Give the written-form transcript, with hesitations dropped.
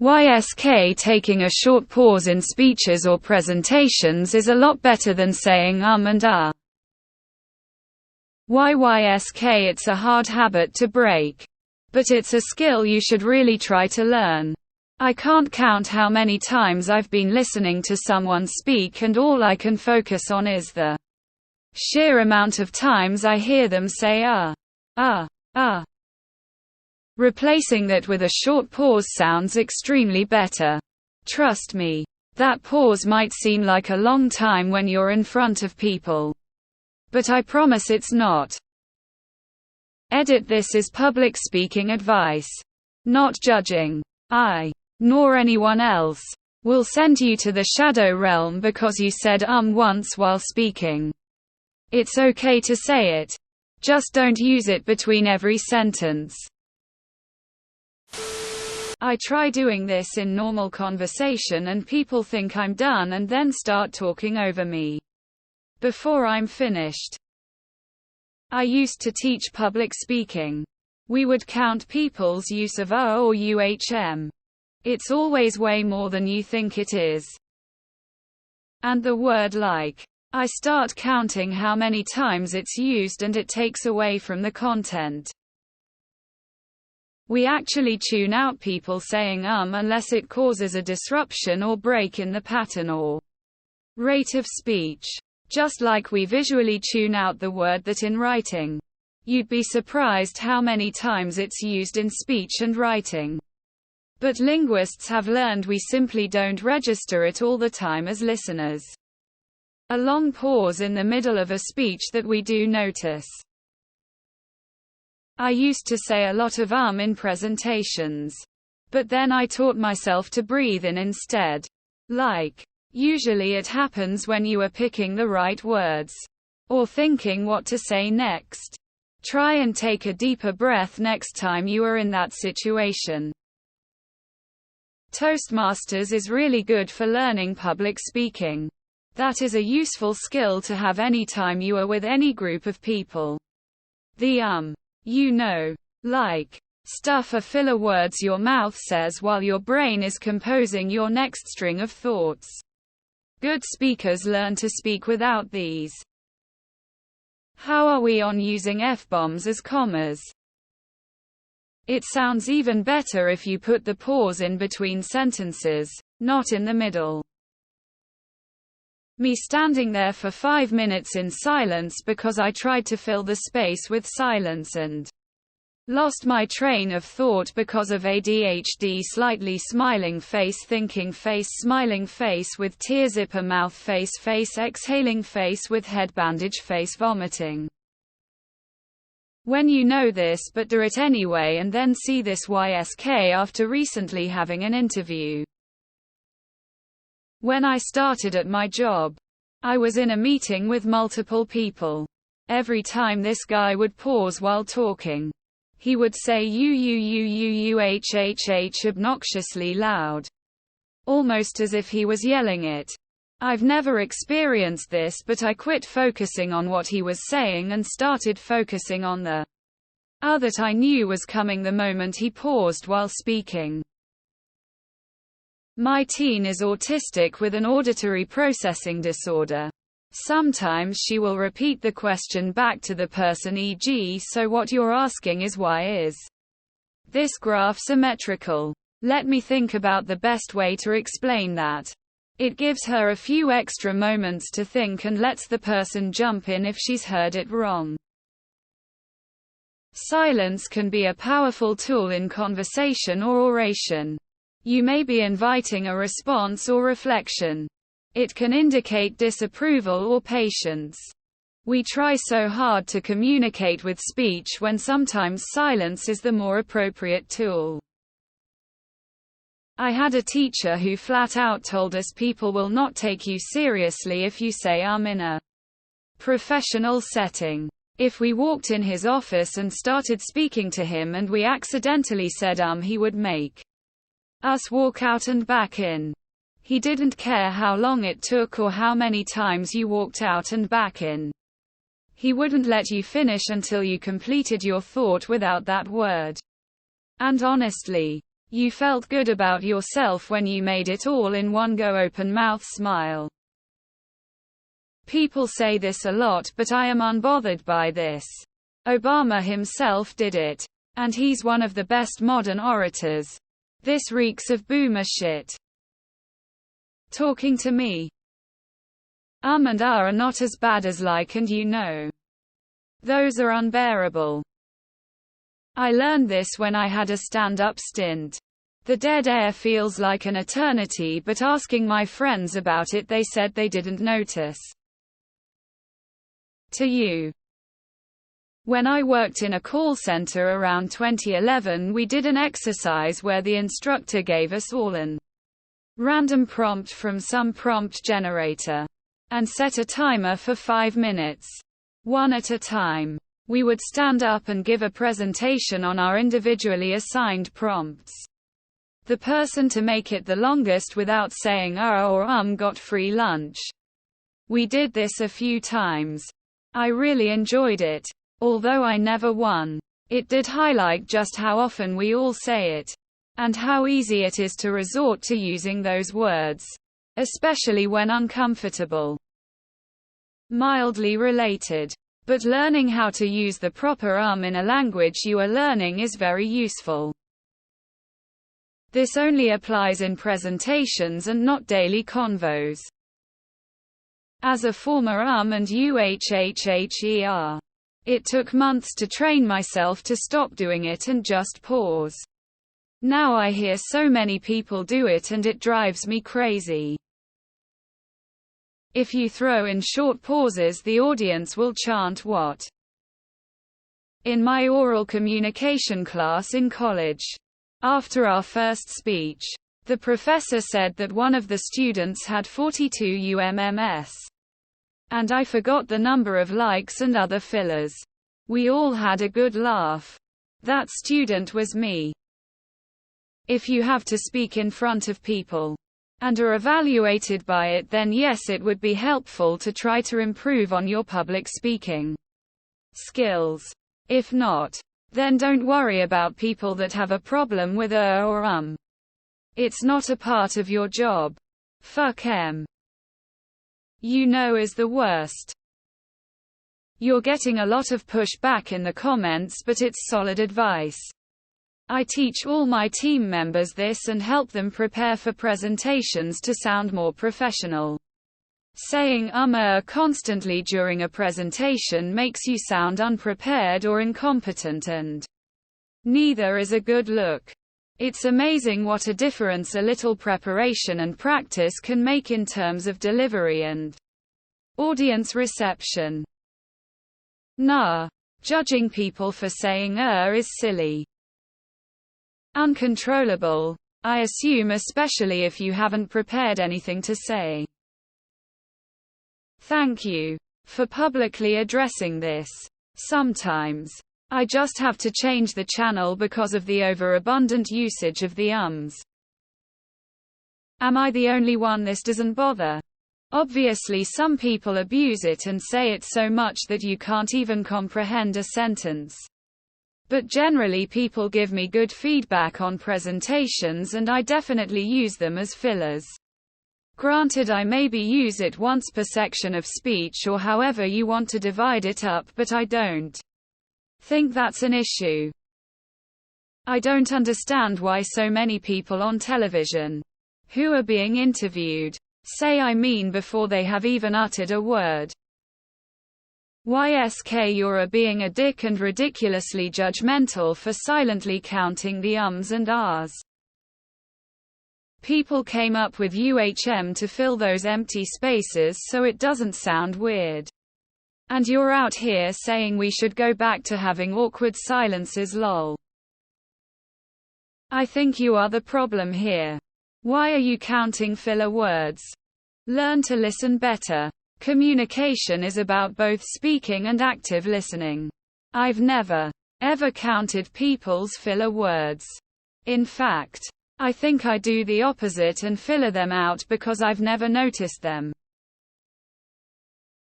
Taking a short pause in speeches or presentations is a lot better than saying and It's a hard habit to break. But it's a skill you should really try to learn. I can't count how many times I've been listening to someone speak and all I can focus on is the sheer amount of times I hear them say Replacing that with a short pause sounds extremely better. Trust me. That pause might seem like a long time when you're in front of people. But I promise it's not. This is public speaking advice. Not judging. I, nor anyone else, will send you to the shadow realm because you said once while speaking. It's okay to say it. Just don't use it between every sentence. I try doing this in normal conversation and people think I'm done and then start talking over me before I'm finished. I used to teach public speaking. We would count people's use of or UHM. It's always way more than you think it is. And the word like. I start counting how many times it's used and it takes away from the content. We actually tune out people saying unless it causes a disruption or break in the pattern or rate of speech. Just like we visually tune out the word that in writing. You'd be surprised how many times it's used in speech and writing. But linguists have learned we simply don't register it all the time as listeners. A long pause in the middle of a speech that we do notice. I used to say a lot of in presentations. But then I taught myself to breathe in instead. Usually it happens when you are picking the right words. Or thinking what to say next. Try and take a deeper breath next time you are in that situation. Toastmasters is really good for learning public speaking. That is a useful skill to have anytime you are with any group of people. The stuff are filler words your mouth says while your brain is composing your next string of thoughts. Good speakers learn to speak without these. How are we on using F-bombs as commas? It sounds even better if you put the pause in between sentences, not in the middle. Me standing there for 5 minutes in silence because I tried to fill the space with silence and lost my train of thought because of ADHD. Slightly smiling face, thinking face, smiling face with tear, zipper mouth, face, exhaling face with head bandage, face, vomiting. When you know this but do it anyway and then see this after recently having an interview. When I started at my job, I was in a meeting with multiple people. Every time this guy would pause while talking, he would say obnoxiously loud. Almost as if he was yelling it. I've never experienced this, but I quit focusing on what he was saying and started focusing on the that I knew was coming the moment he paused while speaking. My teen is autistic with an auditory processing disorder. Sometimes she will repeat the question back to the person, e.g., so what you're asking is why is this graph symmetrical? Let me think about the best way to explain that. It gives her a few extra moments to think and lets the person jump in if she's heard it wrong. Silence can be a powerful tool in conversation or oration. You may be inviting a response or reflection. It can indicate disapproval or patience. We try so hard to communicate with speech when sometimes silence is the more appropriate tool. I had a teacher who flat out told us people will not take you seriously if you say in a professional setting. If we walked in his office and started speaking to him and we accidentally said he would make us walk out and back in. He didn't care how long it took or how many times you walked out and back in. He wouldn't let you finish until you completed your thought without that word. And honestly, You felt good about yourself when you made it all in one go. Open mouth smile. People say this a lot, but I am unbothered by this. Obama himself did it. And he's one of the best modern orators. This reeks of boomer shit. Talking to me. And are not as bad as like and you know. Those are unbearable. I learned this when I had a stand-up stint. The dead air feels like an eternity, but asking my friends about it, they said they didn't notice. To you. When I worked in a call center around 2011, we did an exercise where the instructor gave us all an random prompt from some prompt generator and set a timer for 5 minutes. One at a time. We would stand up and give a presentation on our individually assigned prompts. The person to make it the longest without saying or got free lunch. We did this a few times. I really enjoyed it. Although I never won. It did highlight just how often we all say it. And how easy it is to resort to using those words. Especially when uncomfortable. Mildly related. But learning how to use the proper in a language you are learning is very useful. This only applies in presentations and not daily convos. As a former and UHHHER, it took months to train myself to stop doing it and just pause. Now I hear so many people do it and it drives me crazy. If you throw in short pauses, the audience will chant what? In my oral communication class in college, after our first speech, the professor said that one of the students had 42 UMMS. And I forgot the number of likes and other fillers. We all had a good laugh. That student was me. If you have to speak in front of people and are evaluated by it, then yes, it would be helpful to try to improve on your public speaking skills. If not, then don't worry about people that have a problem with or It's not a part of your job. Fuck 'em. You know is the worst. You're getting a lot of pushback in the comments, but it's solid advice. I teach all my team members this and help them prepare for presentations to sound more professional. Saying constantly during a presentation makes you sound unprepared or incompetent, and neither is a good look. It's amazing what a difference a little preparation and practice can make in terms of delivery and audience reception. Nah. Judging people for saying is silly. Uncontrollable, I assume, especially if you haven't prepared anything to say. Thank you for publicly addressing this. Sometimes I just have to change the channel because of the overabundant usage of the ums. Am I the only one this doesn't bother? Obviously some people abuse it and say it so much that you can't even comprehend a sentence. But generally people give me good feedback on presentations and I definitely use them as fillers. Granted, I maybe use it once per section of speech or however you want to divide it up, but I don't think that's an issue. I don't understand why so many people on television who are being interviewed say I mean before they have even uttered a word. YSK, you're being a dick and ridiculously judgmental for silently counting the ums and ahs. People came up with UHM to fill those empty spaces so it doesn't sound weird. And you're out here saying we should go back to having awkward silences, lol. I think you are the problem here. Why are you counting filler words? Learn to listen better. Communication is about both speaking and active listening. I've never, ever counted people's filler words. In fact, I think I do the opposite and filler them out because I've never noticed them.